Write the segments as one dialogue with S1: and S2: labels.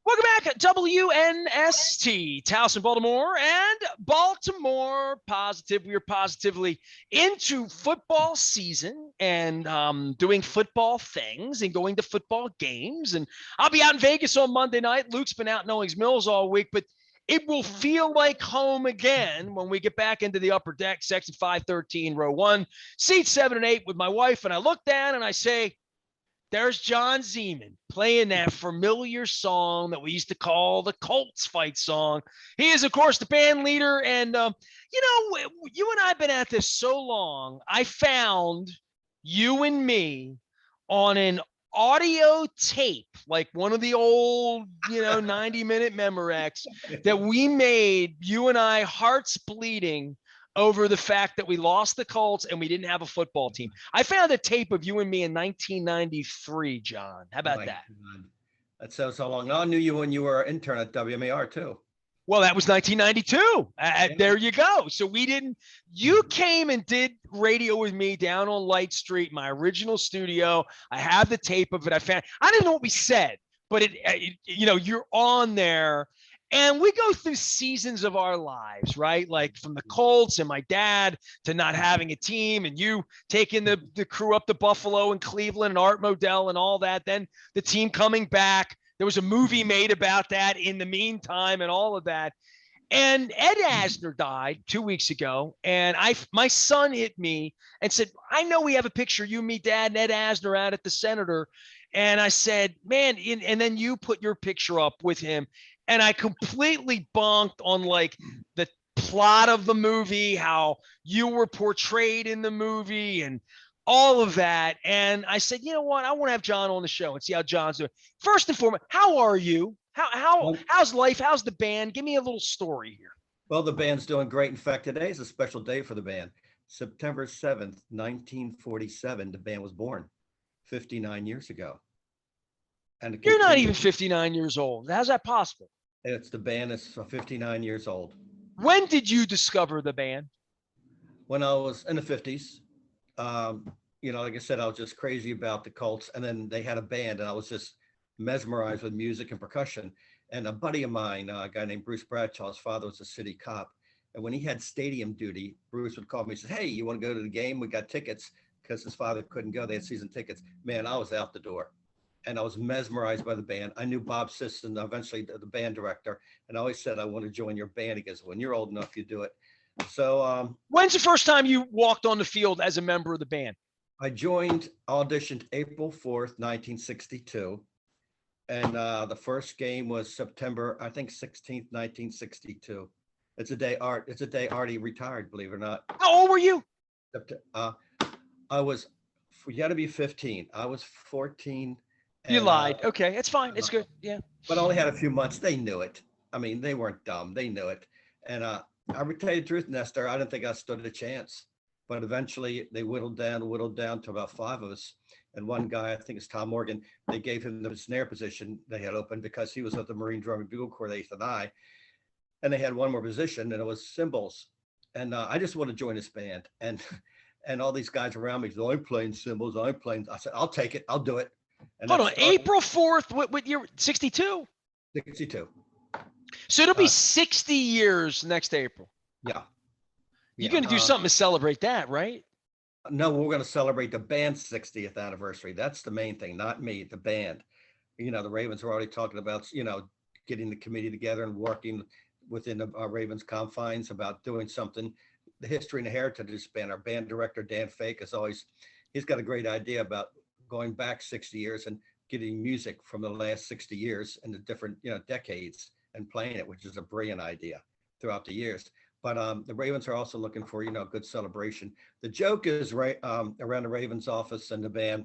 S1: Welcome back, WNST, Towson, Baltimore, and Baltimore Positive. We are positively into football season and doing football things and going to football games. And I'll be out in Vegas on Monday night. Luke's been out in Owings Mills all week, but it will feel like home again when we get back into the upper deck, section 513, row 1, seats 7 and 8 with my wife. And I look down and I say, there's John Ziemann playing that familiar song that we used to call the Colts fight song. He is, of course, the band leader. And, you and I have been at this so long. I found you and me on an audio tape, like one of the old, 90-minute Memorex that we made, you and I, hearts bleeding over the fact that we lost the Colts and we didn't have a football team. I found a tape of you and me in 1993, John. How about that?
S2: God. That's so long. I knew you when you were an intern at WMAR too.
S1: Well, that was 1992. There you go. So you came and did radio with me down on Light Street, my original studio. I have the tape of it. I didn't know what we said, but you're on there. And we go through seasons of our lives, right? Like from the Colts and my dad to not having a team and you taking the crew up to Buffalo and Cleveland and Art Modell and all that. Then the team coming back. There was a movie made about that in the meantime and all of that. And Ed Asner died 2 weeks ago. And my son hit me and said, I know we have a picture, you, me, Dad, and Ed Asner out at the Senator. And I said, man, and then you put your picture up with him. And I completely bonked on like the plot of the movie, how you were portrayed in the movie and all of that. And I said, you know what? I want to have John on the show and see how John's doing. First and foremost, how are you? How's life? How's the band? Give me a little story here.
S2: Well, the band's doing great. In fact, today is a special day for the band. September 7th, 1947, the band was born 59 years ago. And
S1: you're not even 59 years old. How's that possible?
S2: The band is 59 years old.
S1: When did you discover the band?
S2: When I was in the 50s. Like I said, I was just crazy about the Colts. And then they had a band and I was just mesmerized with music and percussion. And a buddy of mine, a guy named Bruce Bradshaw, his father was a city cop. And when he had stadium duty, Bruce would call me and say, hey, you want to go to the game? We got tickets, because his father couldn't go. They had season tickets. Man, I was out the door. And I was mesmerized by the band. I knew Bob Sisson, eventually the band director, and I always said, I want to join your band. He goes, when you're old enough, you do it. So
S1: when's the first time you walked on the field as a member of the band?
S2: I auditioned April 4th, 1962. And the first game was September, I think 16th, 1962. It's a day Artie retired, believe it or not.
S1: How old were you?
S2: You got to be 15. I was 14.
S1: You lied. Okay, it's fine. It's good. Yeah.
S2: But I only had a few months. They knew it. I mean, they weren't dumb. They knew it. And I would tell you the truth, Nestor, I didn't think I stood a chance. But eventually they whittled down to about 5 of us. And one guy, I think it's Tom Morgan, they gave him the snare position they had open because he was at the Marine Drum and Bugle Corps, the 8th and I. And they had one more position, and it was cymbals. And I just want to join this band. And all these guys around me said, I'm playing cymbals. I said, I'll take it. I'll do it. And
S1: hold on, April 4th, what year? 62?
S2: 62.
S1: So it'll be 60 years next April.
S2: Yeah.
S1: You're going to do something to celebrate that, right?
S2: No, we're going to celebrate the band's 60th anniversary. That's the main thing, not me, the band. The Ravens were already talking about, getting the committee together and working within the Ravens confines about doing something. The history and the heritage of this band. Our band director, Dan Fake, he's got a great idea about going back 60 years and getting music from the last 60 years and the different, decades and playing it, which is a brilliant idea throughout the years. But the Ravens are also looking for, a good celebration. The joke is around the Ravens office and the band.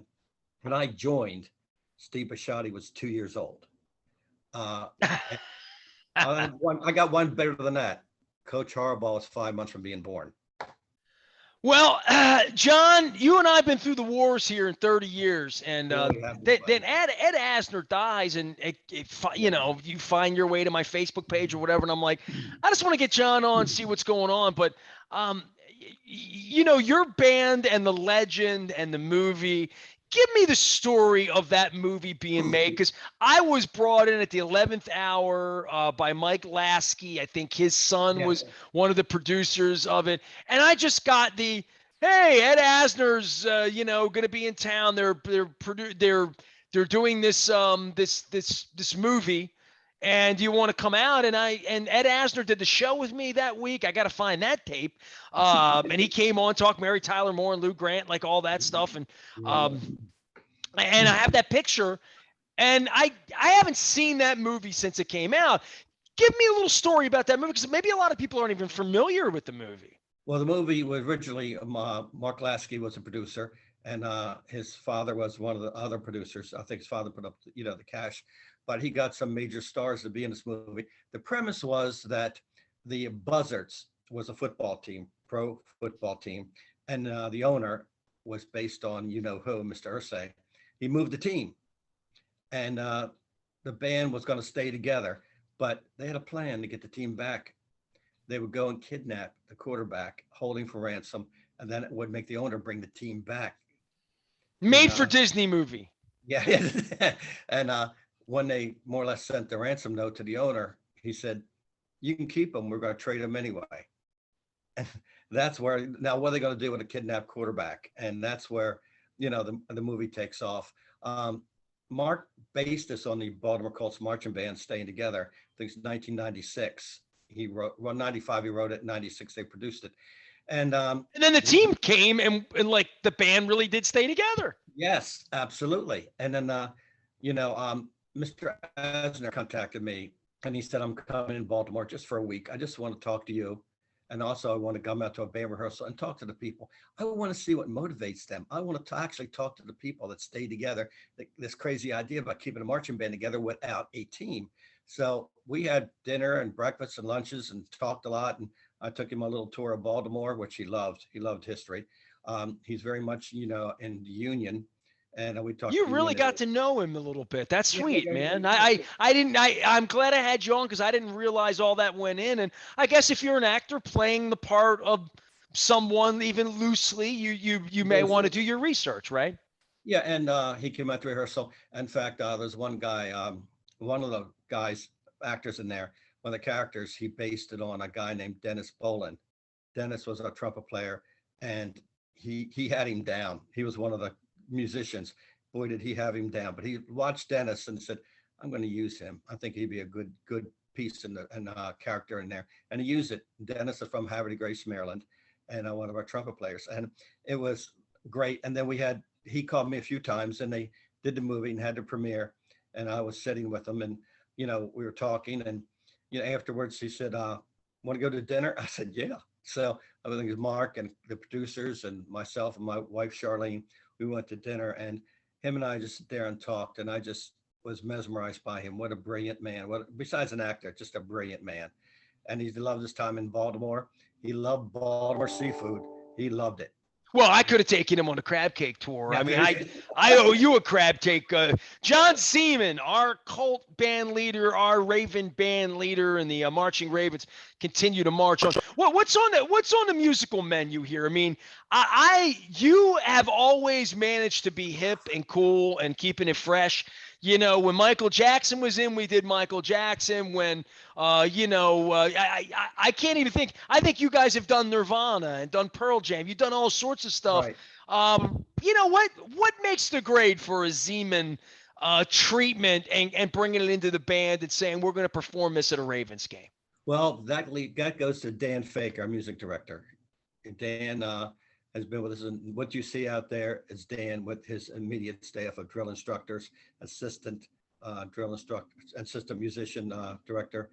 S2: When I joined, Steve Bisciotti was 2 years old. I got one better than that. Coach Harbaugh is 5 months from being born.
S1: Well, John, you and I have been through the wars here in 30 years, and then Ed Asner dies, and you find your way to my Facebook page or whatever, and I'm like, I just want to get John on, see what's going on. But your band and the legend and the movie give me the story of that movie being made, because I was brought in at the 11th hour by Mike Lasky. I think his son
S2: Yeah.
S1: was one of the producers of it, and I just got the, hey, Ed Asner's going to be in town. They're doing this movie, and do you want to come out? And Ed Asner did the show with me that week. I got to find that tape. And he came on, talked Mary Tyler Moore and Lou Grant, like all that stuff, and I have that picture. And I haven't seen that movie since it came out. Give me a little story about that movie, because maybe a lot of people aren't even familiar with the movie.
S2: Well, the movie was originally Mark Lasky was a producer, and his father was one of the other producers. I think his father put up, the cash, but he got some major stars to be in this movie. The premise was that the Buzzards was a football team, pro football team, and the owner was based on who, Mr. Irsay. He moved the team, and the band was going to stay together, but they had a plan to get the team back. They would go and kidnap the quarterback, holding for ransom, and then it would make the owner bring the team back.
S1: Made for Disney movie.
S2: Yeah. And when they more or less sent the ransom note to the owner, he said, "You can keep him. We're going to trade him anyway." And that's where, now what are they going to do with a kidnapped quarterback? And that's where, the movie takes off. Mark based this on the Baltimore Colts marching band staying together. I think it's 1996. He wrote, 95 he wrote it, 96 they produced it. And
S1: then the team came, and like the band really did stay together.
S2: Yes, absolutely. And then Mr. Asner contacted me, and he said, "I'm coming in Baltimore just for a week. I just want to talk to you, and also I want to come out to a band rehearsal and talk to the people. I want to see what motivates them. I want to actually talk to the people that stay together. This crazy idea about keeping a marching band together without a team." So we had dinner and breakfast and lunches and talked a lot. And I took him a little tour of Baltimore, which he loved. He loved history. He's very much, in the Union. And we talked.
S1: You really got to know him a little bit. That's sweet, man. I'm glad I had you on, because I didn't realize all that went in. And I guess if you're an actor playing the part of someone, even loosely, you may want to do your research, right?
S2: Yeah, and he came out to rehearsal. In fact, there's one guy, one of the guys, actors in there, one of the characters, he based it on a guy named Dennis Bolin. Dennis was a trumpet player, and he had him down. He was one of the musicians. Boy, did he have him down. But he watched Dennis and said, "I'm going to use him. I think he'd be a good piece and character in there." And he used it. Dennis is from Havre de Grace, Maryland, and one of our trumpet players. And it was great. And then he called me a few times, and they did the movie and had the premiere. And I was sitting with him, and we were talking, and afterwards he said, "Want to go to dinner?" I said, "Yeah." So I think it's Mark and the producers and myself and my wife Charlene. We went to dinner, and him and I just sat there and talked, and I just was mesmerized by him. What a brilliant man! Besides an actor, just a brilliant man. And he loved his time in Baltimore. He loved Baltimore seafood. He loved it.
S1: Well, I could have taken him on a crab cake tour.
S2: Yeah,
S1: I mean, I owe you a crab cake. John Ziemann, our Colt band leader, our Raven band leader, and the marching Ravens continue to march on. What's on the musical menu here? I mean, you have always managed to be hip and cool and keeping it fresh. When Michael Jackson was in, we did Michael Jackson. When, I can't even think. I think you guys have done Nirvana and done Pearl Jam. You've done all sorts of stuff.
S2: Right.
S1: What makes the grade for a Ziemann treatment and bringing it into the band and saying we're going to perform this at a Ravens game?
S2: Well, that goes to Dan Fake, our music director. Dan has been with us, and what you see out there is Dan with his immediate staff of drill instructors, assistant drill instructor, assistant musician director,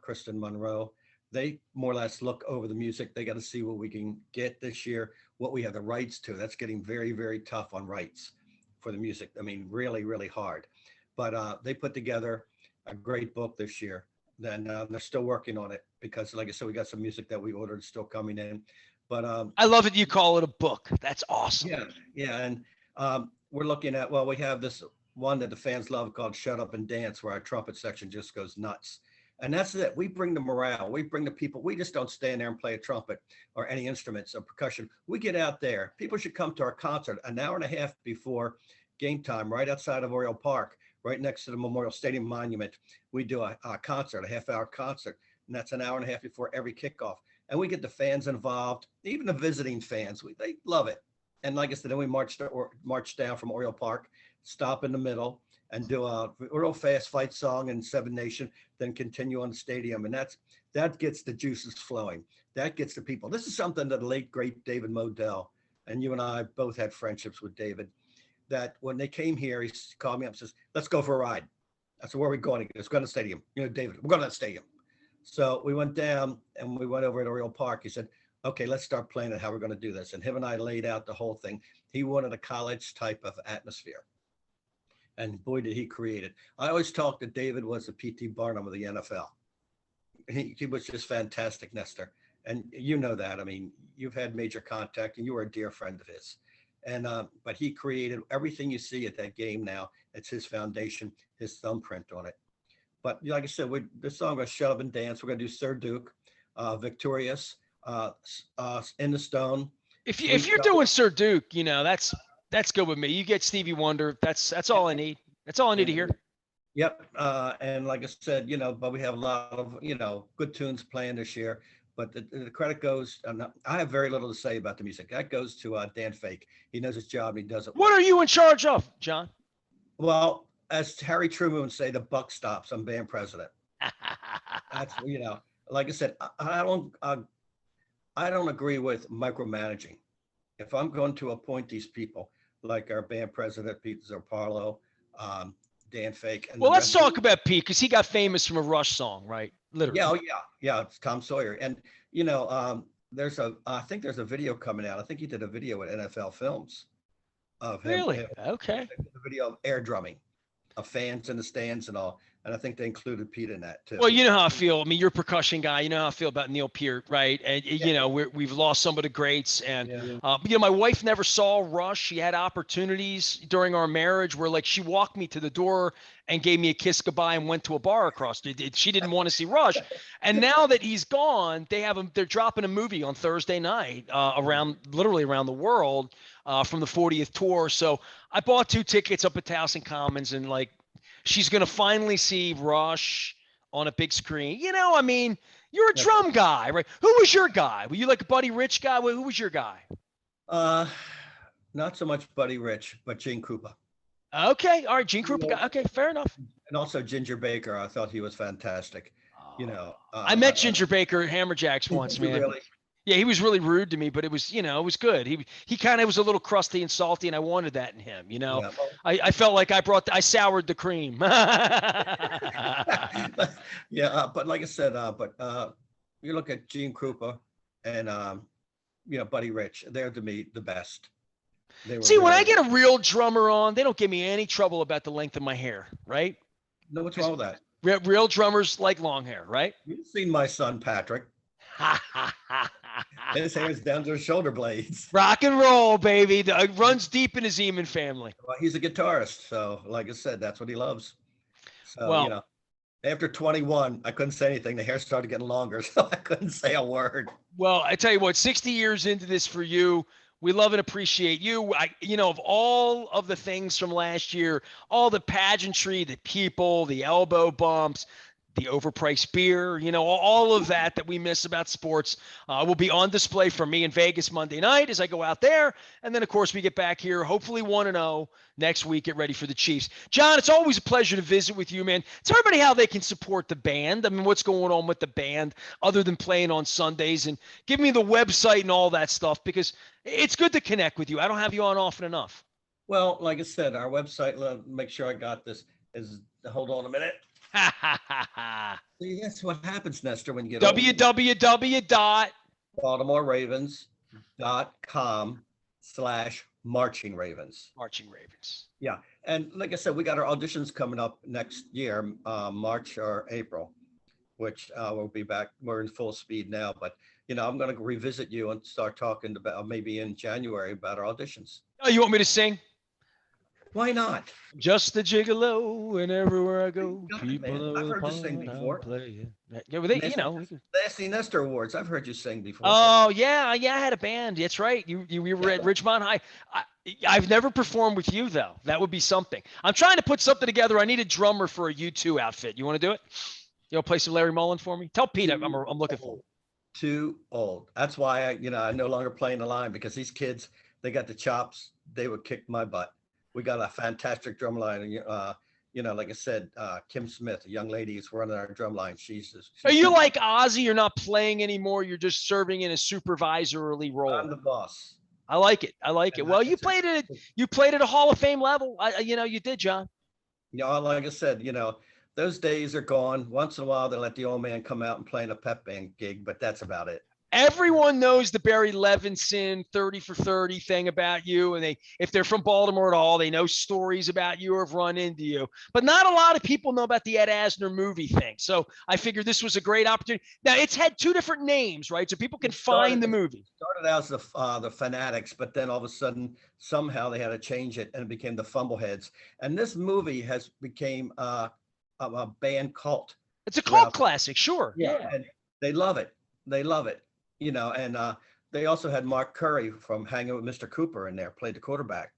S2: Kristen Monroe. They more or less look over the music. They got to see what we can get this year, what we have the rights to. That's getting very, very tough on rights for the music. I mean, really, really hard. But they put together a great book this year. Then they're still working on it because, like I said, we got some music that we ordered still coming in. But
S1: I love it. You call it a book. That's awesome.
S2: Yeah. And we're looking at, we have this one that the fans love called Shut Up and Dance, where our trumpet section just goes nuts. And that's it. We bring the morale. We bring the people. We just don't stand there and play a trumpet or any instruments or percussion. We get out there. People should come to our concert an hour and a half before game time, right outside of Oriole Park, right next to the Memorial Stadium Monument. We do a concert, a half-hour concert, and that's an hour and a half before every kickoff. And we get the fans involved, even the visiting fans. They love it. And like I said, then we march down from Oriole Park, stop in the middle, and do a real fast fight song in Seven Nation, then continue on the stadium. And that gets the juices flowing. That gets the people. This is something that the late, great David Modell, and you and I both had friendships with David, that when they came here, he called me up and says, let's go for a ride. I said, where are we going? Let's go to the stadium. David, we're going to that stadium. So we went down and we went over at Oriole Park. He said, okay, let's start planning how we're going to do this. And him and I laid out the whole thing. He wanted a college type of atmosphere. And boy, did he create it. I always talk that David was the P.T. Barnum of the NFL. He was just fantastic, Nestor. And you know that. I mean, you've had major contact and you were a dear friend of his. And but he created everything you see at that game now. It's his foundation, his thumbprint on it. But like I said, this song was Shut Up and Dance. We're going to do Sir Duke, Victorious, In the Stone.
S1: If you're doing Sir Duke, that's good with me. You get Stevie Wonder. That's all I need. That's all I need to hear.
S2: Yep. And like I said, but we have a lot of, good tunes playing this year. But the credit goes, I have very little to say about the music. That goes to Dan Fake. He knows his job. And he does it well.
S1: What are you in charge of, John?
S2: Well, as Harry Truman would say, the buck stops. I'm band president. That's, like I said, I don't agree with micromanaging. If I'm going to appoint these people, like our band president, Pete Zarparlo, Dan Fake. And
S1: let's talk about Pete, because he got famous from a Rush song, right? Literally.
S2: Yeah. It's Tom Sawyer. And, I think there's a video coming out. I think he did a video with NFL Films of him.
S1: Really? Okay.
S2: The video of air drumming, of fans in the stands and all. And I think they included Pete in that too.
S1: Well, you know how I feel. I mean, you're a percussion guy. You know how I feel about Neil Peart, right? And we've lost some of the greats. And my wife never saw Rush. She had opportunities during our marriage where, like, she walked me to the door and gave me a kiss goodbye and went to a bar across. She didn't want to see Rush. And now that he's gone, they're dropping a movie on Thursday night literally around the world from the 40th tour. So I bought 2 tickets up at Towson Commons, and she's going to finally see Rush on a big screen. I mean, you're a drum guy, right? Who was your guy? Were you like a Buddy Rich guy? Who was your guy?
S2: Not so much Buddy Rich, but Gene Krupa.
S1: Okay. All right. Gene Krupa guy. Okay. Fair enough.
S2: And also Ginger Baker. I thought he was fantastic.
S1: I met Ginger Baker at Hammerjacks once, man.
S2: Really?
S1: Yeah, he was really rude to me, but it was good. He kind of was a little crusty and salty, and I wanted that in him. I felt like I soured the cream.
S2: Yeah, but like I said, you look at Gene Krupa and Buddy Rich, they're to me the best.
S1: See, when I get a real drummer on, they don't give me any trouble about the length of my hair, right?
S2: No, what's wrong with that?
S1: Real drummers like long hair, right?
S2: You've seen my son Patrick. His hair's down to his shoulder blades.
S1: Rock and roll, baby. It runs deep in the Ziemann family.
S2: Well, he's a guitarist, so like I said, that's what he loves. So, after 21, I couldn't say anything. The hair started getting longer, so I couldn't say a word.
S1: Well, I tell you what, 60 years into this for you, we love and appreciate you. Of all of the things from last year, all the pageantry, the people, the elbow bumps, the overpriced beer, all of that we miss about sports will be on display for me in Vegas Monday night as I go out there. And then, of course, we get back here, hopefully 1-0 next week, get ready for the Chiefs. John, it's always a pleasure to visit with you, man. Tell everybody how they can support the band. I mean, what's going on with the band other than playing on Sundays, and give me the website and all that stuff, because it's good to connect with you. I don't have you on often enough.
S2: Well, like I said, our website, make sure I got this, hold on a minute. See, that's what happens, Nestor, when you get www.baltimoreravens.com/marching ravens.
S1: Marching Ravens.
S2: Yeah. And like I said, we got our auditions coming up next year, March or April, which we'll be back. We're in full speed now, but I'm going to revisit you and start talking about maybe in January about our auditions.
S1: Oh, you want me to sing?
S2: Why not?
S1: Just the gigolo, and everywhere I go,
S2: Got it,
S1: people
S2: man.
S1: know
S2: I've
S1: the
S2: heard you sing
S1: part I'm
S2: before.
S1: playing. Yeah, well, they,
S2: Nasty,
S1: we can.
S2: Nasty Nestor Awards. I've heard you sing before.
S1: Oh yeah, I had a band. That's right. You were at Ridgemont High. I've never performed with you though. That would be something. I'm trying to put something together. I need a drummer for a U2 outfit. You want to do it? You want to play some Larry Mullen for me? Tell Pete I'm
S2: Too
S1: looking for him.
S2: old. Too old. That's why I'm no longer playing the line, because these kids, they got the chops. They would kick my butt. We got a fantastic drum line. And, like I said, Kim Smith, a young lady who's running our drum line.
S1: Are
S2: She's
S1: you like Ozzy? You're not playing anymore. You're just serving in a supervisory role.
S2: I'm the boss.
S1: I like it. I like it.
S2: And
S1: Well, you played it. You played at a Hall of Fame level. You did, John.
S2: Like I said, those days are gone. Once in a while, they let the old man come out and play in a pep band gig, but that's about it.
S1: Everyone knows the Barry Levinson 30 for 30 thing about you. And if they're from Baltimore at all, they know stories about you or have run into you. But not a lot of people know about the Ed Asner movie thing. So I figured this was a great opportunity. Now, it's had two different names, right? So people can find the movie.
S2: Started out as the Fanatics, but then all of a sudden, somehow they had to change it, and it became the Fumbleheads. And this movie has became a band cult.
S1: It's a cult classic, sure.
S2: Yeah. And they love it. They love it. And they also had Mark Curry from Hanging with Mr. Cooper in there, played the quarterback.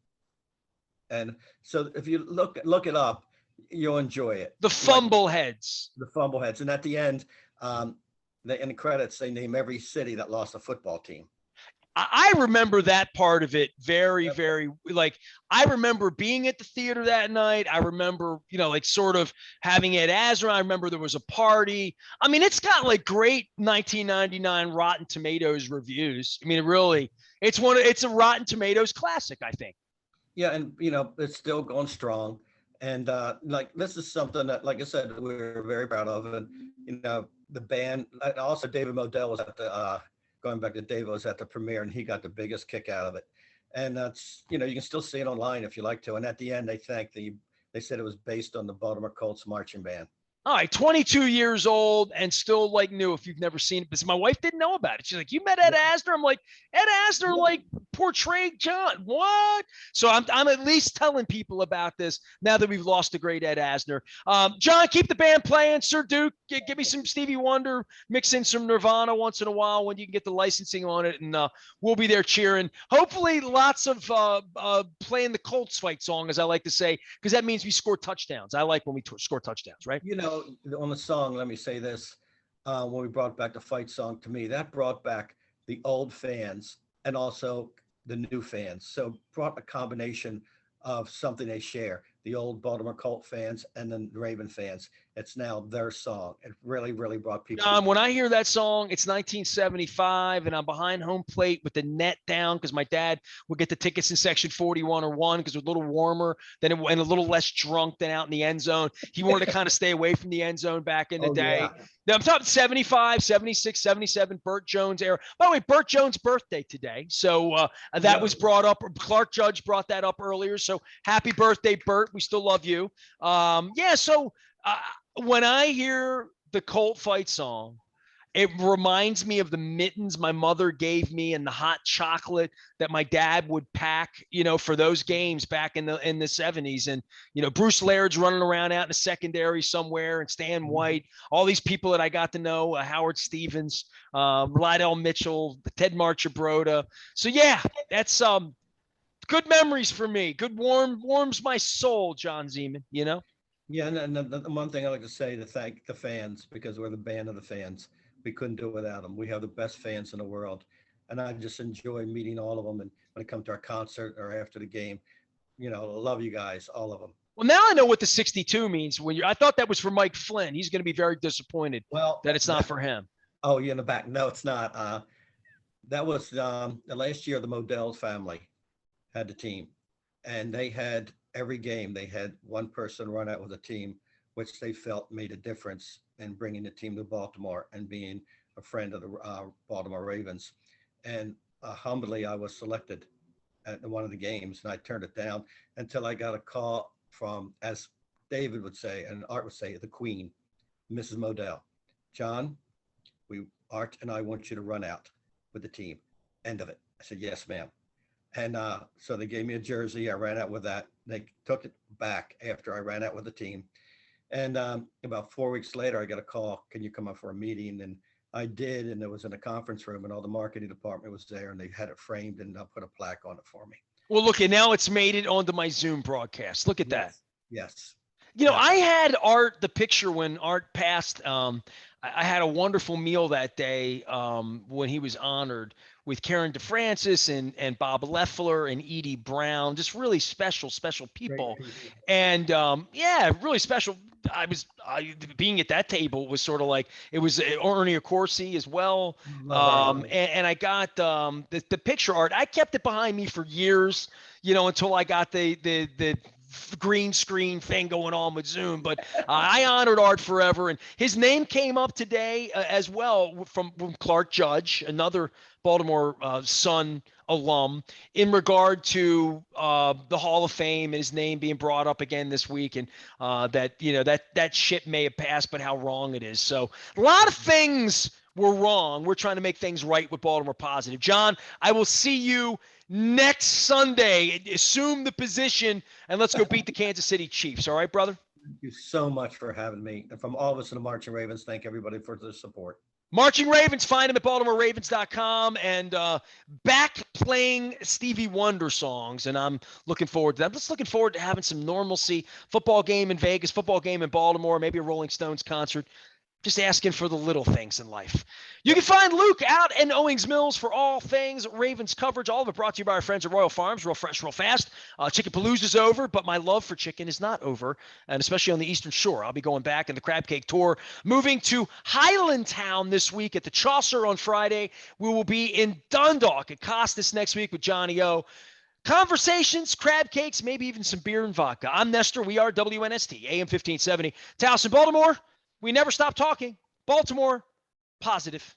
S2: And so if you look it up, you'll enjoy it.
S1: The Fumbleheads.
S2: The Fumbleheads. And at the end, in the credits, they name every city that lost a football team.
S1: I remember that part of it very, very, like, I remember being at the theater that night. I remember, sort of having Ed Asner. I remember there was a party. I mean, it's got like great 1999 Rotten Tomatoes reviews. I mean, it's a Rotten Tomatoes classic, I think.
S2: Yeah. And, it's still going strong. And this is something that, like I said, we're very proud of. And, the band, also David Modell was at the, going back to Dave was at the premiere, and he got the biggest kick out of it. And that's, you can still see it online if you like to. And at the end, they said it was based on the Baltimore Colts marching band.
S1: All right, 22 years old and still like new if you've never seen it. Because my wife didn't know about it. She's like, you met Ed Asner? I'm like, Ed Asner like portrayed John. What? So I'm at least telling people about this now that we've lost the great Ed Asner. John, keep the band playing. Sir Duke, give me some Stevie Wonder, mix in some Nirvana once in a while when you can get the licensing on it, and we'll be there cheering. Hopefully lots of playing the Colts fight song, as I like to say, because that means we score touchdowns. I like when we score touchdowns, right?
S2: On the song, let me say this, when we brought back the fight song, to me, that brought back the old fans and also the new fans. So brought a combination of something they share, the old Baltimore Colt fans and then the Raven fans. It's now their song. It really, really brought people.
S1: When I hear that song, it's 1975, and I'm behind home plate with the net down because my dad would get the tickets in section 41 or 1 because it was a little warmer and a little less drunk than out in the end zone. He wanted to kind of stay away from the end zone back in the day. Yeah. Now, I'm talking 75, 76, 77, Burt Jones era. By the way, Burt Jones' birthday today. So that was brought up. Clark Judge brought that up earlier. So happy birthday, Burt. We still love you. So when I hear the Colt fight song, it reminds me of the mittens my mother gave me and the hot chocolate that my dad would pack, for those games back in the 70s. And, Bruce Laird's running around out in the secondary somewhere, and Stan White, all these people that I got to know, Howard Stevens, Lydell Mitchell, Ted Marchibroda. So yeah, that's good memories for me. Good warms my soul, John Ziemann,
S2: Yeah, and the one thing I like to say, to thank the fans, because we're the band of the fans. We couldn't do it without them. We have the best fans in the world, and I just enjoy meeting all of them. And when it comes to our concert or after the game, love you guys, all of them.
S1: Well, now I know what the 62 means. I thought that was for Mike Flynn. He's going to be very disappointed that it's not for him.
S2: Oh, you're in the back. No, it's not. That was the last year the Modell family had the team, and they had every game. They had one person run out with a team, which they felt made a difference in bringing the team to Baltimore and being a friend of the Baltimore Ravens. And humbly, I was selected at one of the games, and I turned it down until I got a call from, as David would say and Art would say, the Queen, Mrs. Modell. John, Art and I want you to run out with the team. End of it. I said, yes, ma'am. And so they gave me a jersey. I ran out with that. They took it back after I ran out with the team. And about 4 weeks later, I got a call. Can you come up for a meeting? And I did. And it was in a conference room, and all the marketing department was there, and they had it framed and put a plaque on it for me.
S1: Well, look, and now it's made it onto my Zoom broadcast. Look at that.
S2: Yes.
S1: You know, I had Art, the picture when Art passed. I had a wonderful meal that day when he was honored with Karen DeFrancis and Bob Leffler and Edie Brown, just really special people. And yeah, really special. Being at that table was sort of like, it was Ernie Accorsi as well. And I got the picture Art. I kept it behind me for years, until I got the green screen thing going on with Zoom, but I honored Art forever. And his name came up today as well from Clark Judge, another Baltimore Sun alum, in regard to the Hall of Fame and his name being brought up again this week. And that shit may have passed, but how wrong it is. So a lot of things were wrong. We're trying to make things right with Baltimore Positive. John, I will see you next Sunday. Assume the position, and let's go beat the Kansas City Chiefs. All right, brother?
S2: Thank you so much for having me. And from all of us in the Marching Ravens, thank everybody for the support.
S1: Marching Ravens, find them at BaltimoreRavens.com, and back playing Stevie Wonder songs, and I'm looking forward to that. I'm just looking forward to having some normalcy. Football game in Vegas, football game in Baltimore, maybe a Rolling Stones concert. Just asking for the little things in life. You can find Luke out in Owings Mills for all things Ravens coverage. All of it brought to you by our friends at Royal Farms. Real fresh, real fast. Chicken Palooza's over, but my love for chicken is not over, and especially on the Eastern Shore. I'll be going back in the Crab Cake Tour, moving to Highlandtown this week at the Chaucer on Friday. We will be in Dundalk at Costas next week with Johnny O. Conversations, crab cakes, maybe even some beer and vodka. I'm Nestor. We are WNST, AM 1570. Towson, Baltimore. We never stop talking. Baltimore, positive.